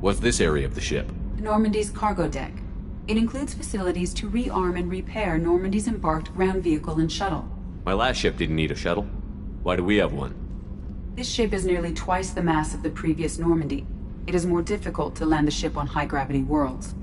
What's this area of the ship? Normandy's cargo deck. It includes facilities to rearm and repair Normandy's embarked ground vehicle and shuttle. My last ship didn't need a shuttle. Why do we have one? This ship is nearly twice the mass of the previous Normandy. It is more difficult to land the ship on high-gravity worlds.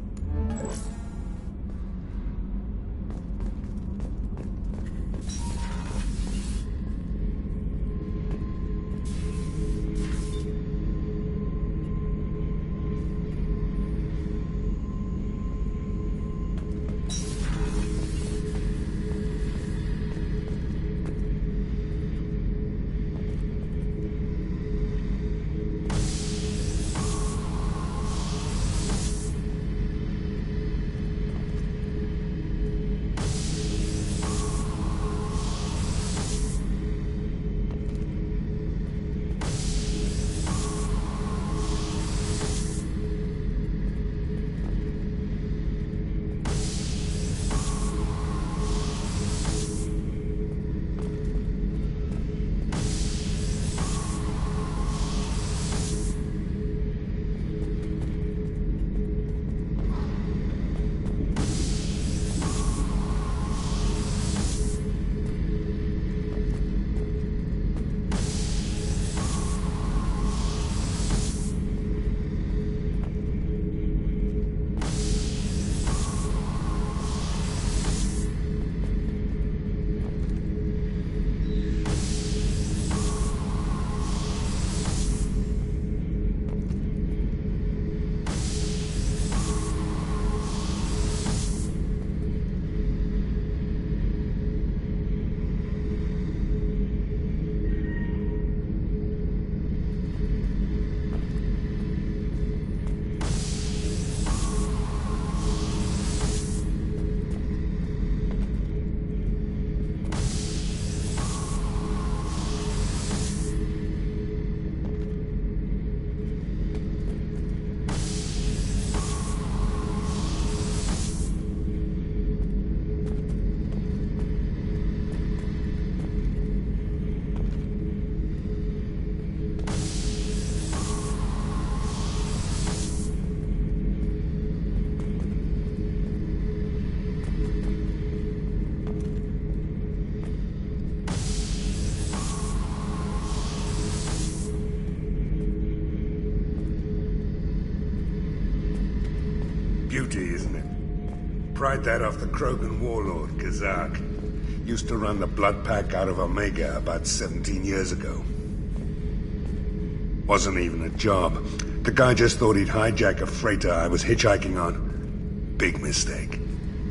Beauty, isn't it? Pried that off the Krogan warlord, Kazak. Used to run the Blood Pack out of Omega about 17 years ago. Wasn't even a job. The guy just thought he'd hijack a freighter I was hitchhiking on. Big mistake.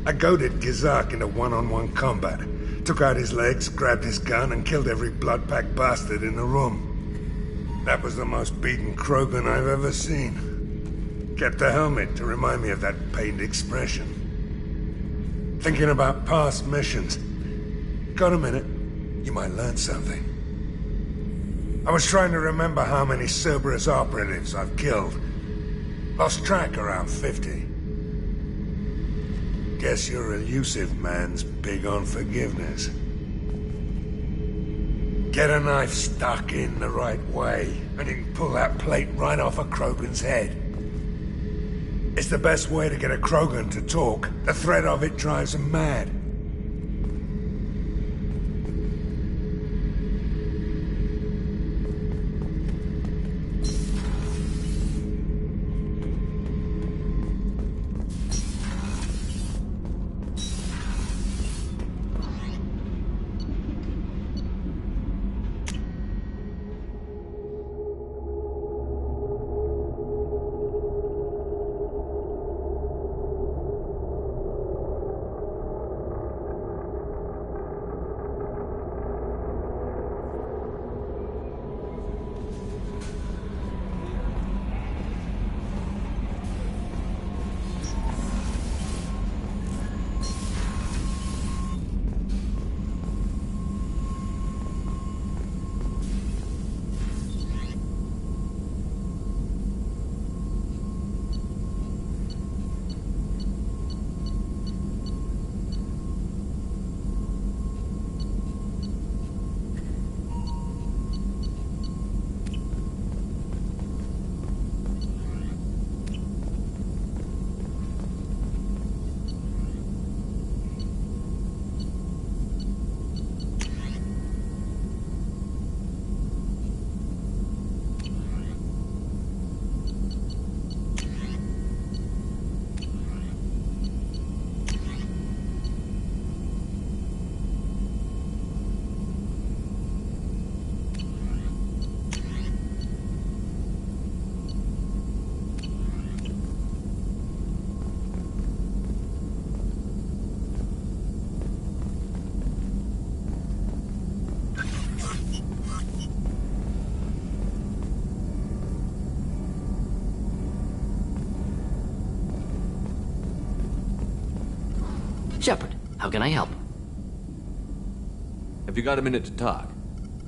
I goaded Kazak into one-on-one combat. Took out his legs, grabbed his gun, and killed every Blood Pack bastard in the room. That was the most beaten Krogan I've ever seen. Kept a helmet to remind me of that pained expression. Thinking about past missions. Got a minute? You might learn something. I was trying to remember how many Cerberus operatives I've killed. Lost track around 50. Guess your elusive man's big on forgiveness. Get a knife stuck in the right way, and you can pull that plate right off a Krogan's head. It's the best way to get a Krogan to talk. The threat of it drives him mad. Shepard, how can I help? Have you got a minute to talk?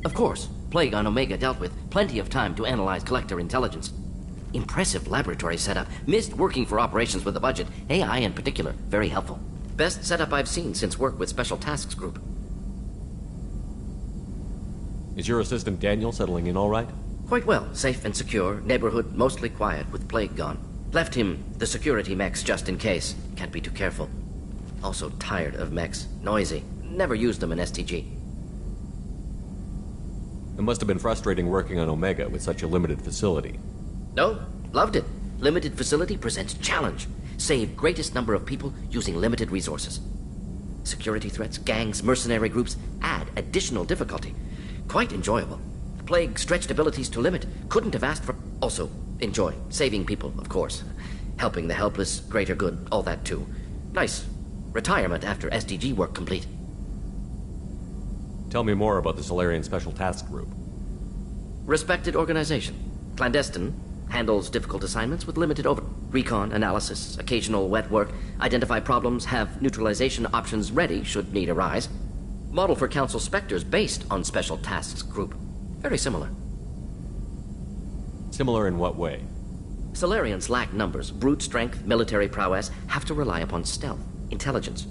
Of course. Plague on Omega dealt with. Plenty of time to analyze collector intelligence. Impressive laboratory setup. Missed working for operations with a budget. AI in particular. Very helpful. Best setup I've seen since work with Special Tasks Group. Is your assistant Daniel settling in all right? Quite well. Safe and secure. Neighborhood mostly quiet with Plague gone. Left him the security mechs just in case. Can't be too careful. Also tired of mechs. Noisy. Never used them in STG. It must have been frustrating working on Omega with such a limited facility. No, loved it. Limited facility presents challenge. Save greatest number of people using limited resources. Security threats, gangs, mercenary groups add additional difficulty. Quite enjoyable. Plague stretched abilities to limit. Couldn't have asked for... Also, enjoy. Saving people, of course. Helping the helpless, greater good, all that too. Nice. Retirement after SDG work complete. Tell me more about the Solarian Special Task Group. Respected organization. Clandestine. Handles difficult assignments with limited over... Recon, analysis, occasional wet work. Identify problems, have neutralization options ready should need arise. Model for Council Spectres based on Special Tasks Group. Very similar. Similar in what way? Solarians lack numbers, brute strength, military prowess, have to rely upon stealth, intelligence.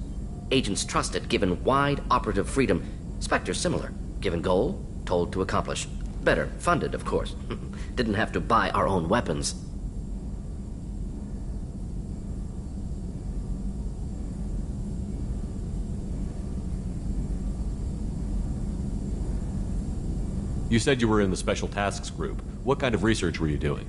Agents trusted, given wide operative freedom. Spectres similar, given goal, told to accomplish. Better, funded, of course. Didn't have to buy our own weapons. You said you were in the Special Tasks Group. What kind of research were you doing?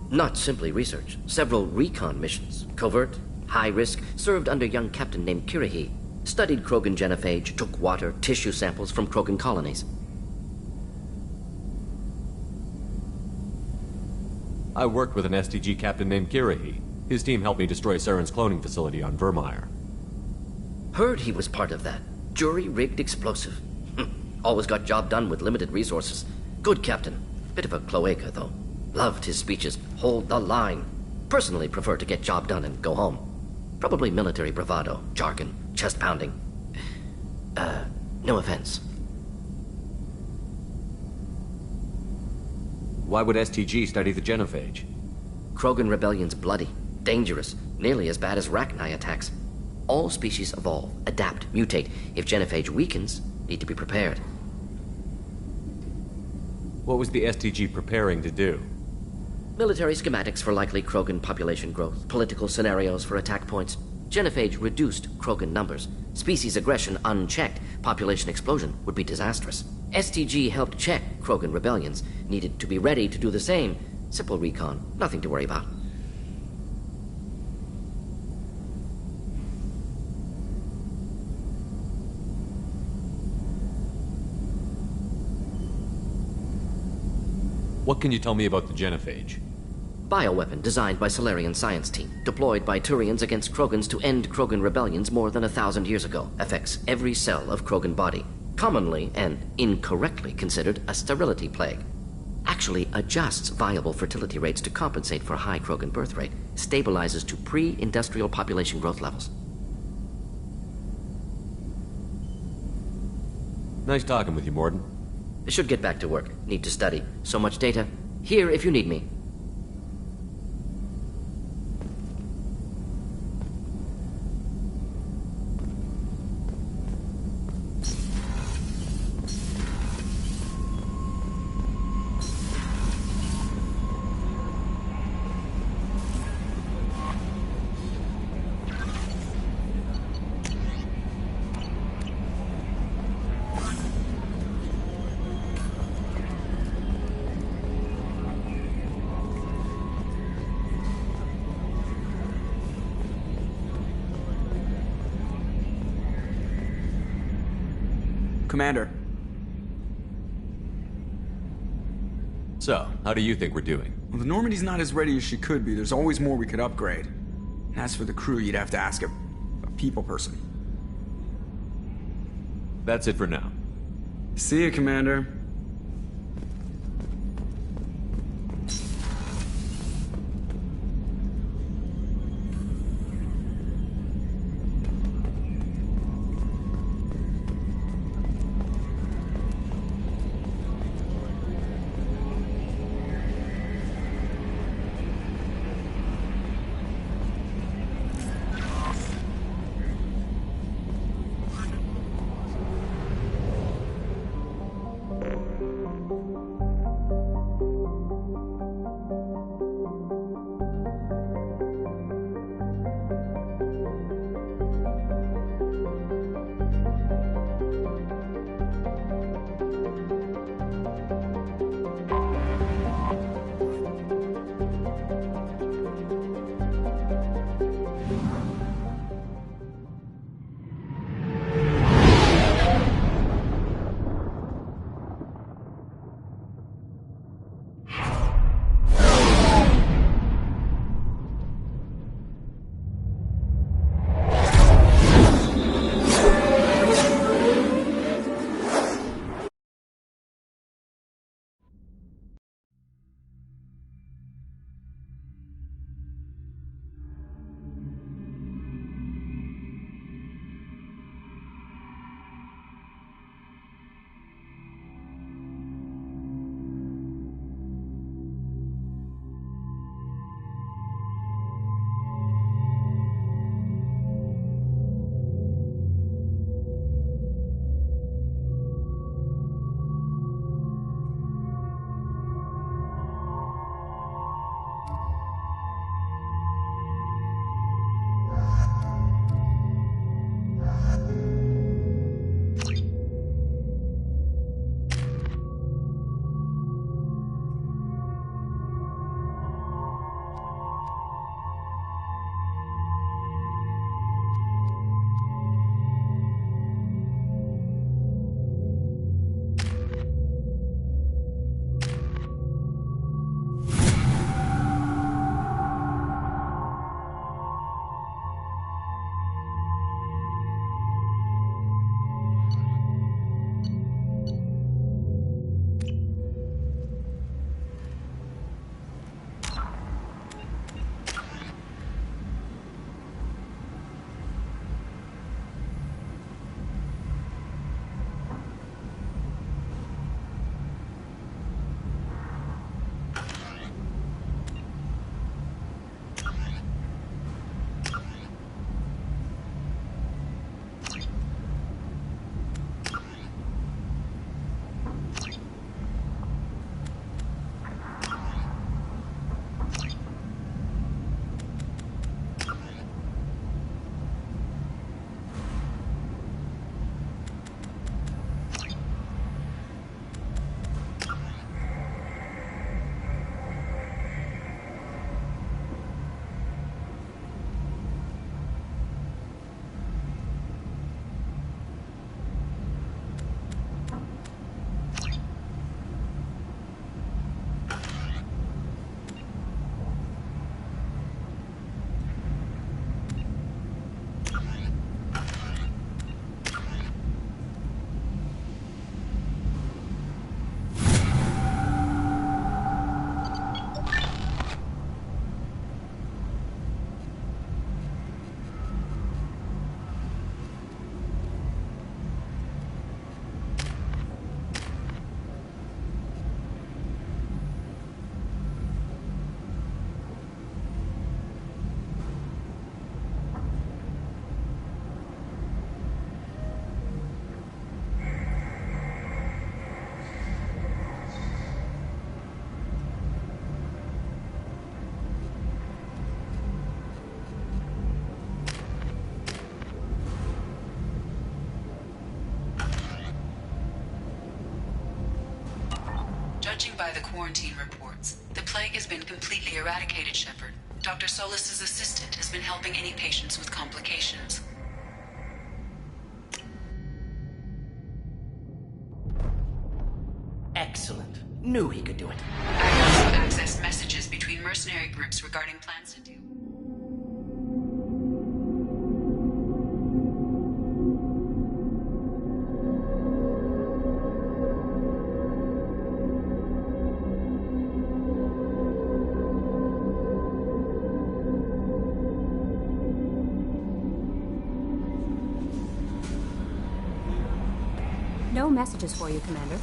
Not simply research. Several recon missions. Covert, high risk, served under a young captain named Kirahi. Studied Krogan genophage, took water, tissue samples from Krogan colonies. I worked with an STG captain named Kirahi. His team helped me destroy Saren's cloning facility on Vermeer. Heard he was part of that. Jury-rigged explosive. Always got job done with limited resources. Good captain. Bit of a cloaca, though. Loved his speeches. Hold the line. Personally prefer to get job done and go home. Probably military bravado, jargon, chest pounding. No offense. Why would STG study the genophage? Krogan rebellion's bloody, dangerous, nearly as bad as Rachni attacks. All species evolve, adapt, mutate. If genophage weakens, need to be prepared. What was the STG preparing to do? Military schematics for likely Krogan population growth, political scenarios for attack points. Genophage reduced Krogan numbers. Species aggression unchecked, population explosion would be disastrous. STG helped check Krogan rebellions, needed to be ready to do the same. Simple recon, nothing to worry about. What can you tell me about the genophage? Bioweapon designed by Solarian science team, deployed by Turians against Krogans to end Krogan rebellions more than 1,000 years ago. Affects every cell of Krogan body. Commonly and incorrectly considered a sterility plague. Actually adjusts viable fertility rates to compensate for high Krogan birth rate. Stabilizes to pre-industrial population growth levels. Nice talking with you, Mordin. Should get back to work. Need to study. So much data. Here if you need me. Commander. So, how do you think we're doing? Well, the Normandy's not as ready as she could be. There's always more we could upgrade. And as for the crew, you'd have to ask a people person. That's it for now. See you, Commander. Judging by the quarantine reports, the plague has been completely eradicated, Shepard. Dr. Solis's assistant has been helping any patients with complications. Excellent. Knew he could do it. I also accessed messages between mercenary groups regarding plans to do. No messages for you, Commander.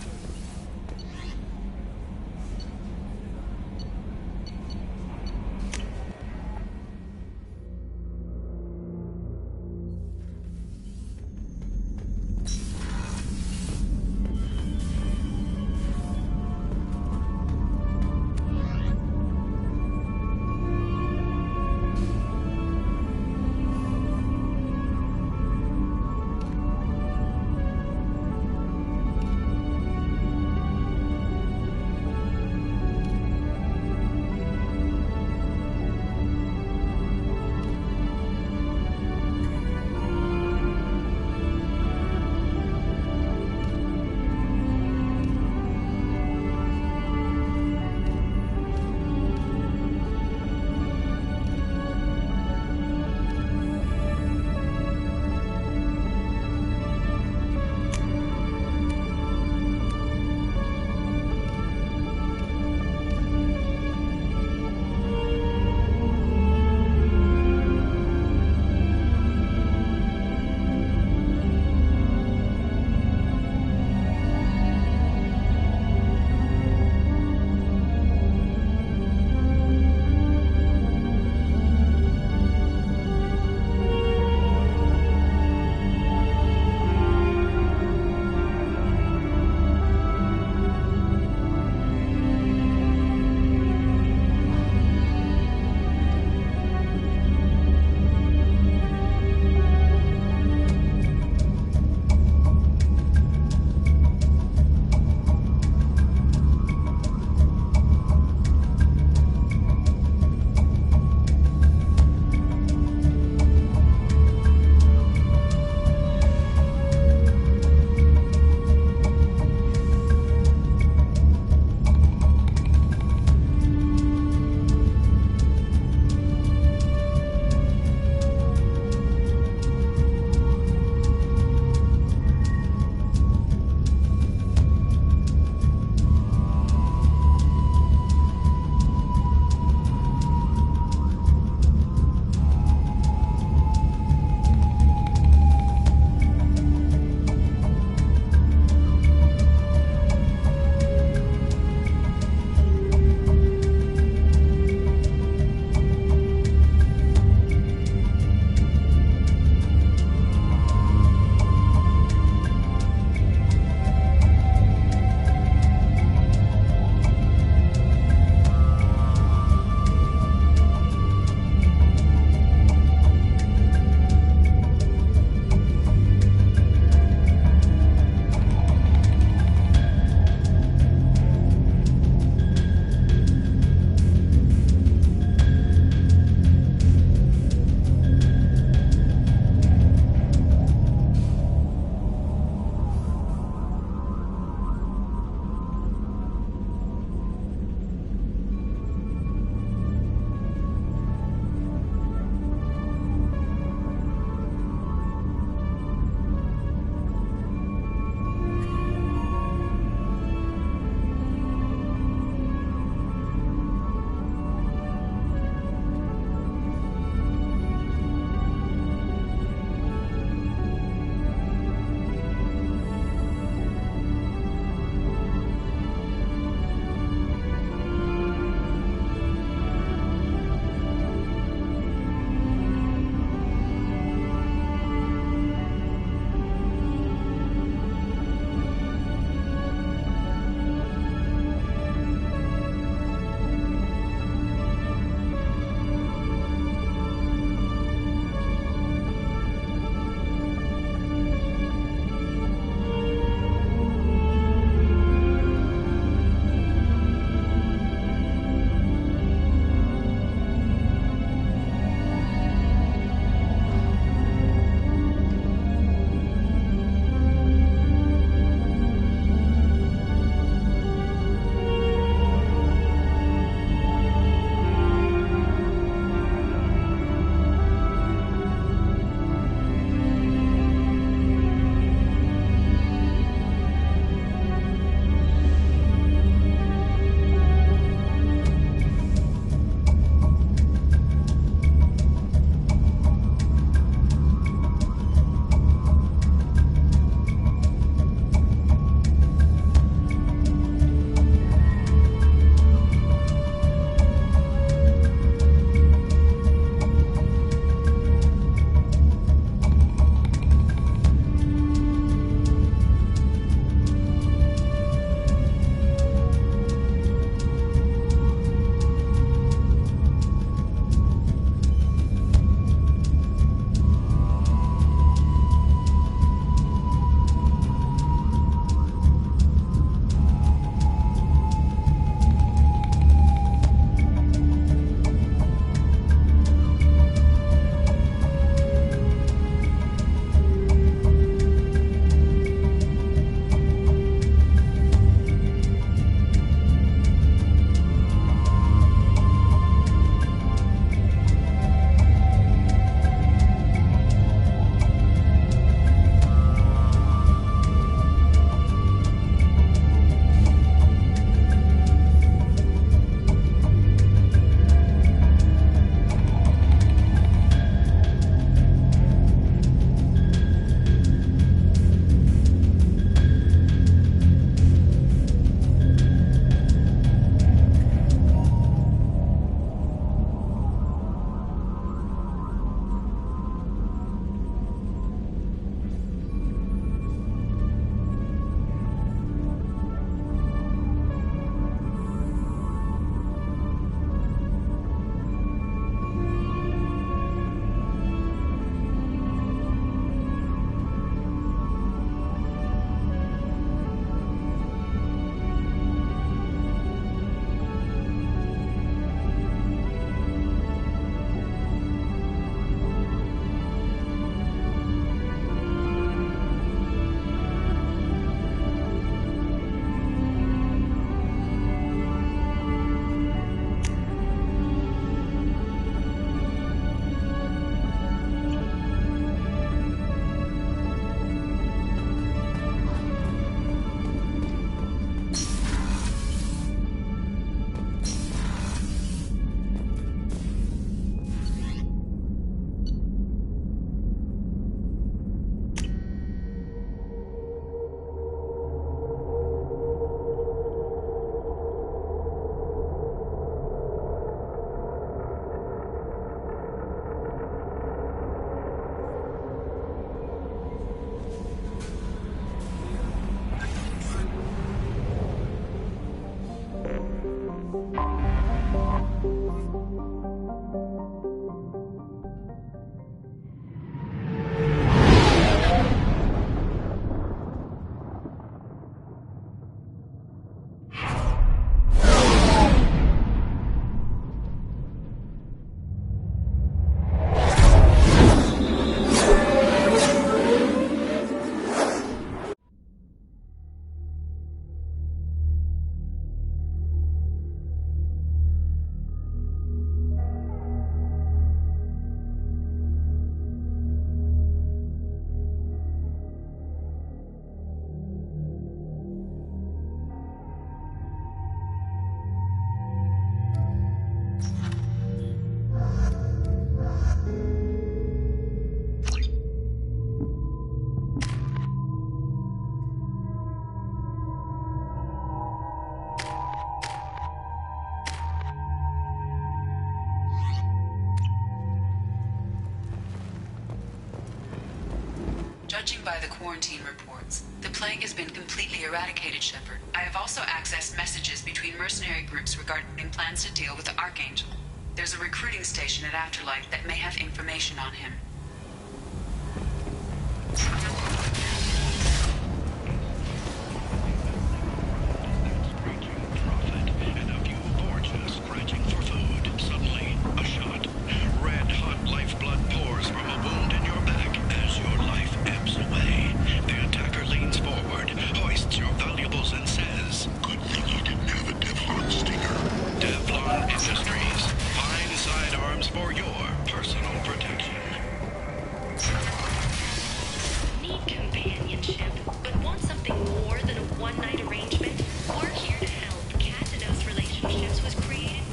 Judging by the quarantine reports, the plague has been completely eradicated, Shepard. I have also accessed messages between mercenary groups regarding plans to deal with the Archangel. There's a recruiting station at Afterlife that may have information on him.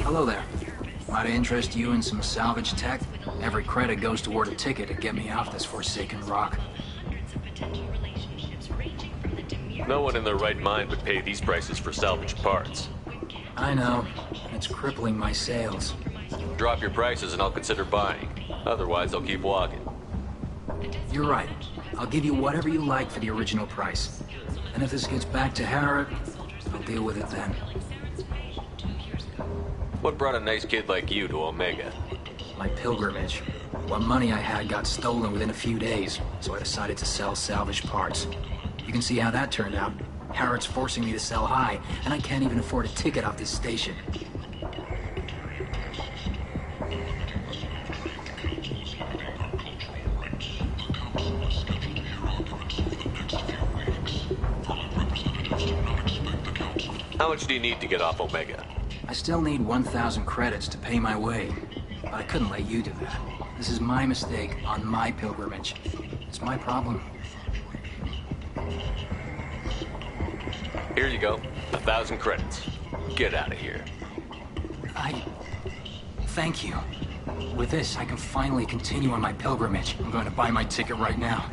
Hello there. Might I interest you in some salvage tech? Every credit goes toward a ticket to get me off this forsaken rock. No one in their right mind would pay these prices for salvaged parts. I know. It's crippling my sales. Drop your prices and I'll consider buying. Otherwise, I'll keep walking. You're right. I'll give you whatever you like for the original price. And if this gets back to Harrod, I'll deal with it then. What brought a nice kid like you to Omega? My pilgrimage. What money I had got stolen within a few days, so I decided to sell salvaged parts. You can see how that turned out. Harrod's forcing me to sell high, and I can't even afford a ticket off this station. How much do you need to get off Omega? I still need 1,000 credits to pay my way, but I couldn't let you do that. This is my mistake on my pilgrimage. It's my problem. Here you go. 1,000 credits. Get out of here. Thank you. With this, I can finally continue on my pilgrimage. I'm going to buy my ticket right now.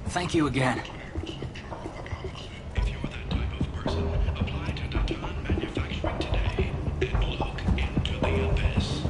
Thank you again. If you're that type of person, apply to Natan Manufacturing today and look into the abyss.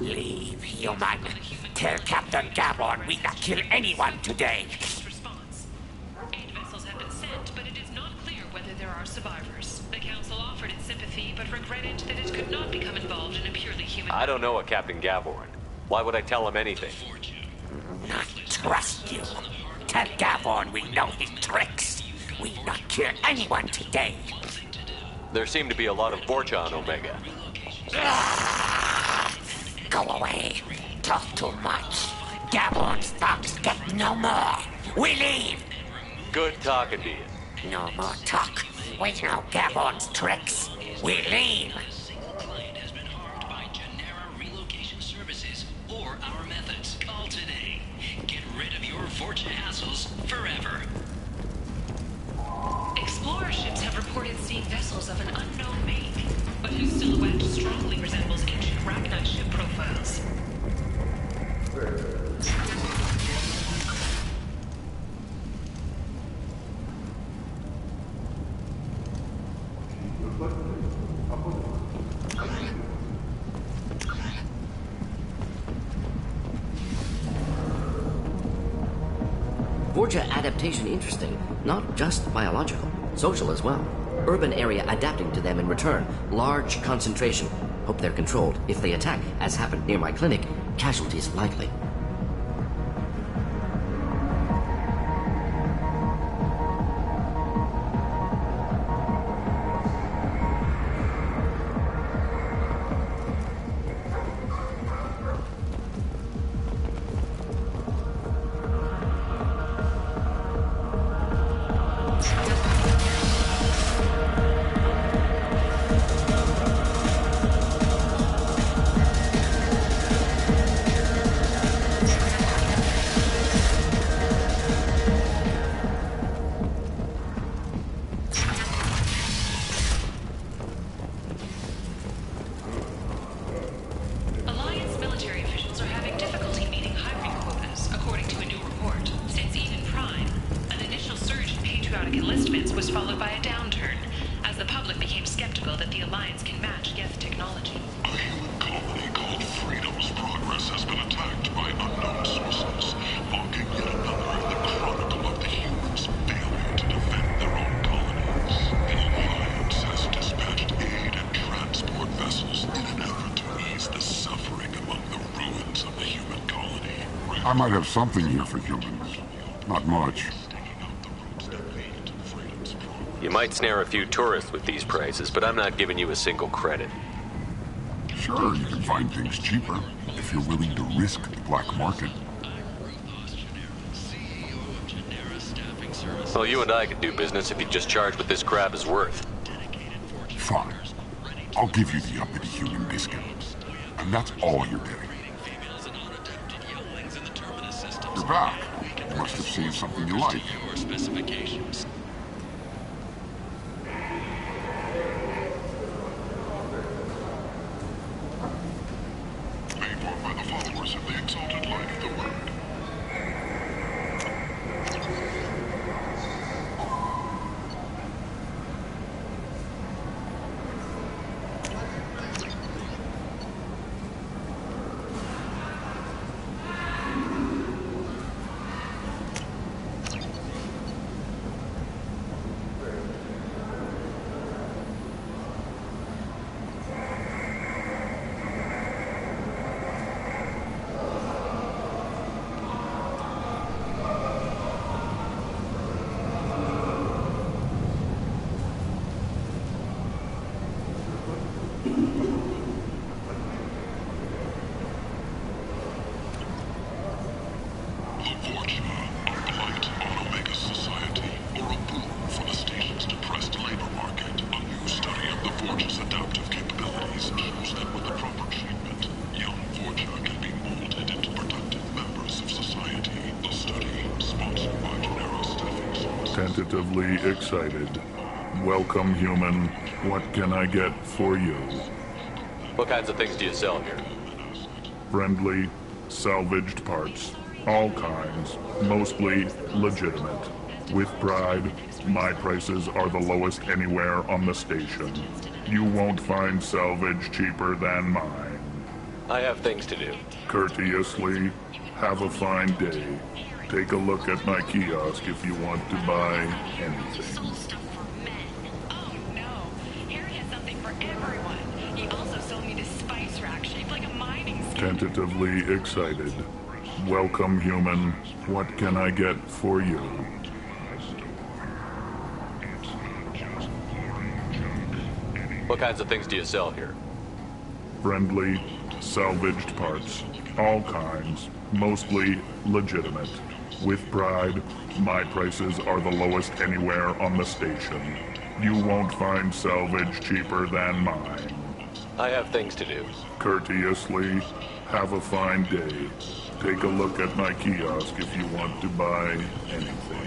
Leave, human. Tell Captain Gavon we not kill anyone today. Response. 8 vessels have been sent, but it is not clear whether there are survivors. The Council offered its sympathy, but regretted that it could not become involved in a purely human... I don't know a Captain Gavorn. Why would I tell him anything? Not trust you. Tell Gavon we know his tricks. We not kill anyone today. There seem to be a lot of Vorcha on Omega. Go away. Talk too much. Gavon's thugs get no more. We leave. Good talking to you. No more talk. We know Gavon's tricks. We leave. Client has been harmed by Genera Relocation Services or our methods. Call today. Get rid of your Vorcha hassles forever. Explorer ships have reported seeing vessels of an unknown make, but whose silhouette strongly Vorcha adaptation interesting, not just biological, social as well. Urban area adapting to them in return, large concentration. Hope they're controlled. If they attack, as happened near my clinic, casualties likely. Alliance military officials are having difficulty meeting hiring quotas, according to a new report. Since Eden Prime, an initial surge in patriotic enlistments was followed by a downturn, as the public became skeptical that the Alliance can match Geth technology. A human colony called Freedom's Progress has been attacked by unknown sources, marking yet another in the chronicle of the humans' failure to defend their own colonies. The Alliance has dispatched aid and transport vessels in an effort to ease the suffering among the ruins of the human colony. I might have something here for humans. Not much. You might snare a few tourists with these prices, but I'm not giving you a single credit. Sure, you can find things cheaper if you're willing to risk the black market. Well, you and I could do business if you just charge what this crap is worth. Fine. I'll give you the uppity human discount. And that's all you're getting. You're back. You must have seen something you like. Paid for by the followers of the exalted light of the Word. Tentatively excited. Welcome, human. What can I get for you? What kinds of things do you sell here? Friendly, salvaged parts. All kinds. Mostly legitimate. With pride, my prices are the lowest anywhere on the station. You won't find salvage cheaper than mine. I have things to do. Courteously, have a fine day. Take a look at my kiosk if you want to buy anything. Stuff for men. Oh no, Harry has something for everyone. He also sold me this spice rack shaped like a mining scheme. Tentatively excited. Welcome, human. What can I get for you? What kinds of things do you sell here? Friendly, salvaged parts. All kinds. Mostly legitimate. With pride, my prices are the lowest anywhere on the station. You won't find salvage cheaper than mine. I have things to do. Courteously, have a fine day. Take a look at my kiosk if you want to buy anything.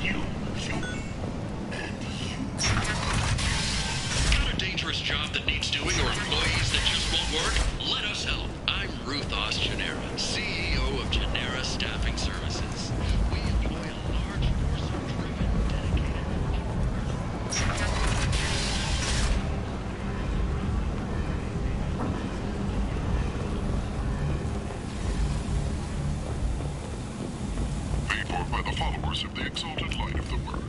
you. Got a dangerous job that needs doing or employees that just won't work? Let us help. I'm Ruthos Genera, CEO of Genera Staffing Services. We employ a large force of driven, dedicated paid for by the followers of the exalted light of the word.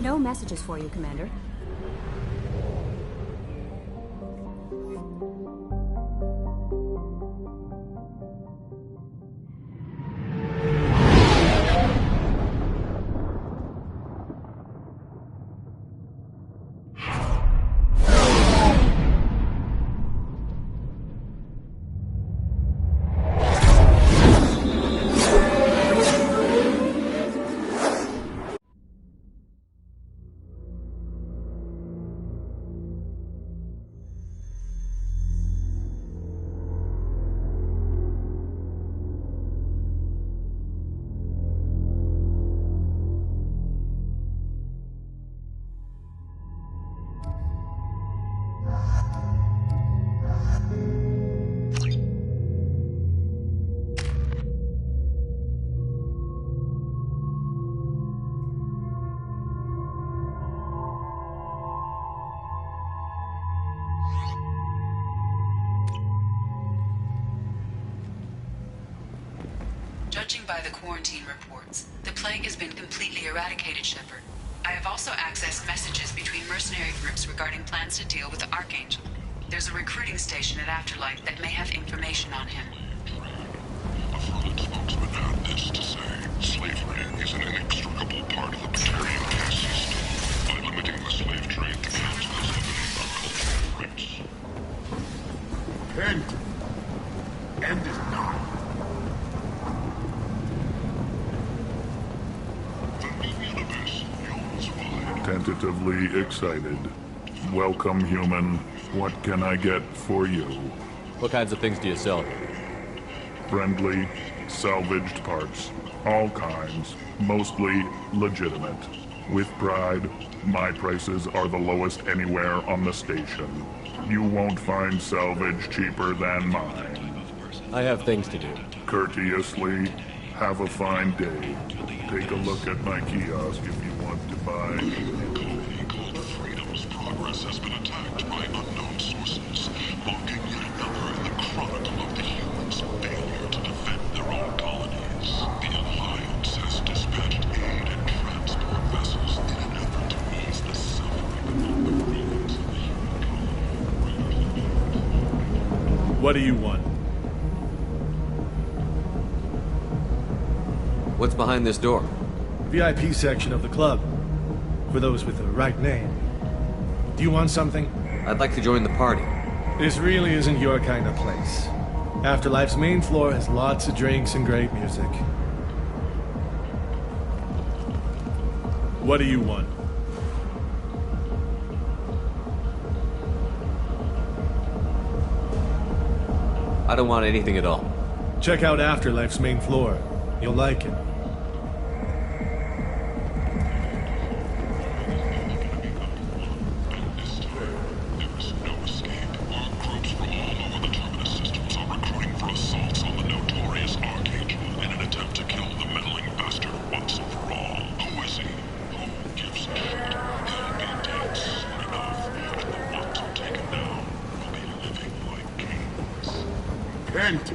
No messages for you, Commander. Judging by the quarantine reports, the plague has been completely eradicated, Shepard. I have also accessed messages between mercenary groups regarding plans to deal with the Archangel. There's a recruiting station at Afterlight that may have information on him. A Front spokesman had this to say. Slavery is an inextricable part of the Batarian caste system. By limiting the slave trade, the Council is limiting our cultural rights. End it now. Tentatively excited. Welcome, human. What can I get for you? What kinds of things do you sell? Friendly, salvaged parts. All kinds. Mostly legitimate. With pride, my prices are the lowest anywhere on the station. You won't find salvage cheaper than mine. I have things to do. Courteously, have a fine day. Take a look at my kiosk if you want to buy. A colony called Freedom's progress has been attacked by unknown sources, marking yet another in the chronicle of the humans' failure to defend their own colonies. The Alliance has dispatched aid and transport vessels in an effort to ease the suffering among the ruins of the human colony. What do you want? What's behind this door? VIP section of the club. For those with the right name. Do you want something? I'd like to join the party. This really isn't your kind of place. Afterlife's main floor has lots of drinks and great music. What do you want? I don't want anything at all. Check out Afterlife's main floor. You'll like it. Kent!